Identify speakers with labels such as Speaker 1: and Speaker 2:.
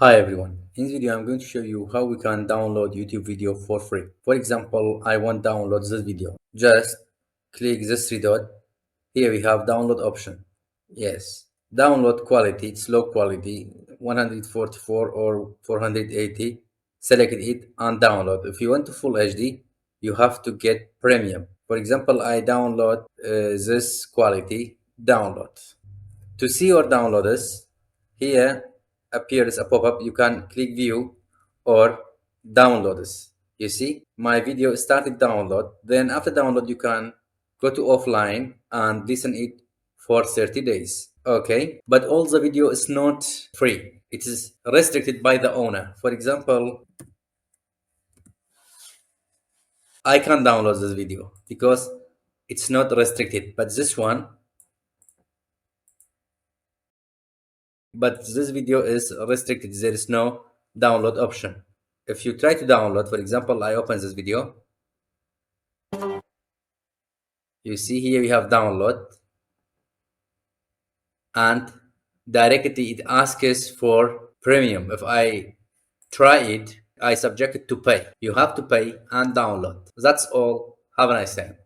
Speaker 1: Hi everyone, in this video I'm going to show you how we can download YouTube video for free. For example, I want to download this video. Just click this three dot. Here we have download option. Yes, download quality, it's low quality, 144 or 480. Select it and download. If you want to full HD, you have to get premium. For example, I download this quality, download. To see or download this, here appears a pop-up. You can click view or download this. You see, my video started download. Then after download, you can go to offline and listen it for 30 days. Okay, but all the video is not free. It is restricted by the owner. For example, I can download this video because it's not restricted, but this video is restricted. There is no download option. If you try to download, for example, I open this video, you see here we have download, and directly it asks for premium. If I try it, I subject it to pay. You have to pay and download. That's all. Have a nice time.